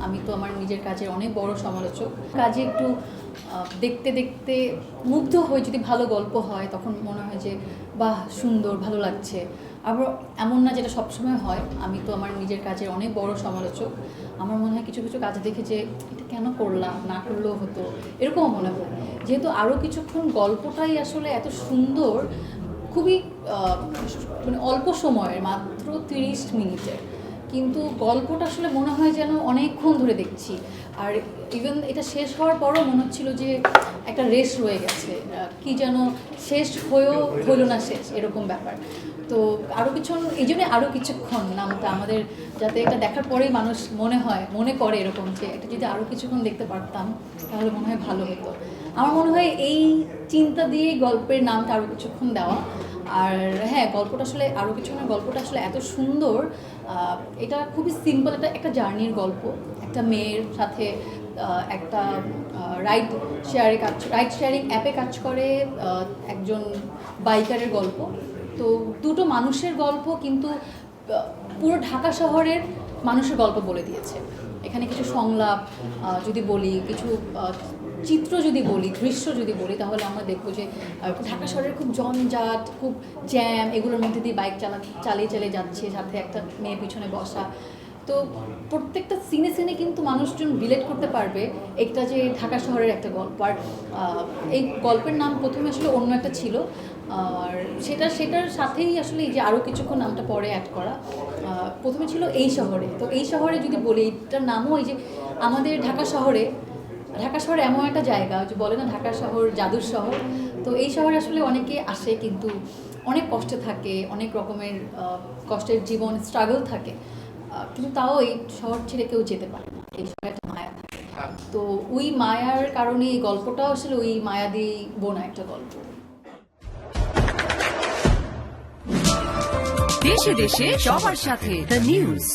আমি তো আমার নিজের কাজের অনেক বড় সমালোচক। কাজে একটু দেখতে দেখতে মুগ্ধ হয়ে যদি ভালো গল্প হয় তখন মনে হয় যে বাহ সুন্দর, ভালো লাগছে। আবার এমন না যেটা সবসময় হয়, আমি তো আমার নিজের কাজের অনেক বড় সমালোচক। আমার মনে হয় কিছু কিছু কাজ দেখে যে এটা কেন করলাম, না করলেও হতো, এরকমও মনে হয়। যেহেতু আরও কিছুক্ষণ গল্পটাই আসলে এত সুন্দর, খুবই মানে অল্প সময়ের, মাত্র 30 মিনিটের, কিন্তু গল্পটা আসলে মনে হয় যেন অনেকক্ষণ ধরে দেখছি। আর ইভেন এটা শেষ হওয়ার পরও মনে হচ্ছিল যে একটা রেস রয়ে গেছে, কি যেন শেষ হয়েও হলো না শেষ, এরকম ব্যাপার। তো আরও কিছুক্ষণ, এই জন্যে আরও কিছুক্ষণ নামটা আমাদের, যাতে এটা দেখার পরেই মানুষ মনে করে এরকম যে এটা যদি আরও কিছুক্ষণ দেখতে পারতাম তাহলে মনে হয় ভালো হতো। আমার মনে হয় এই চিন্তা দিয়েই গল্পের নামটা আরও কিছুক্ষণ দেওয়া। আর হ্যাঁ, গল্পটা আসলে আরও কিছুক্ষণ, গল্পটা আসলে এত সুন্দর। এটা খুবই সিম্পল, একটা জার্নির গল্প। একটা মেয়ের সাথে একটা রাইড শেয়ারিং অ্যাপে কাজ করে একজন বাইকারের গল্প। তো দুটো মানুষের গল্প, কিন্তু পুরো ঢাকা শহরের মানুষের গল্প বলে দিয়েছে। এখানে কিছু সংলাপ যদি বলি, কিছু চিত্র যদি বলি, দৃশ্য যদি বলি, তাহলে আমরা দেখবো যে ঢাকা শহরের খুব জঞ্জাট, খুব জ্যাম, এগুলোর মধ্যে দিয়ে বাইক চালিয়ে যাচ্ছে, সাথে একটা মেয়ে পিছনে বসা। তো প্রত্যেকটা সিনে কিন্তু মানুষজন রিলেট করতে পারবে একটা যে ঢাকা শহরের একটা গল্প। আর এই গল্পের নাম প্রথমে আসলে অন্য একটা ছিল, আর সেটার সাথেই আসলে এই যে আরও কিছুক্ষণ নামটা পরে অ্যাড করা। প্রথমে ছিল এই শহরে। তো এই শহরে যদি বলি, এটার নামও এই যে আমাদের ঢাকা শহর এমন একটা জায়গা যে বলে না ঢাকা শহর জাদুর শহর। তো এই শহরে আসলে অনেকে আসে, কিন্তু অনেক কষ্টে থাকে, অনেক রকমের কষ্টের জীবন, স্ট্রাগল থাকে, কিন্তু তাও এই শহর ছেড়ে কেউ যেতে পারে না, এই শহরে একটা মায়া থাকে। তো ওই মায়ার কারণে এই গল্পটাও আসলে ওই মায়া দিয়েই বোনা একটা গল্প। দেশে দেশে সবার সাথে দ্য নিউজ।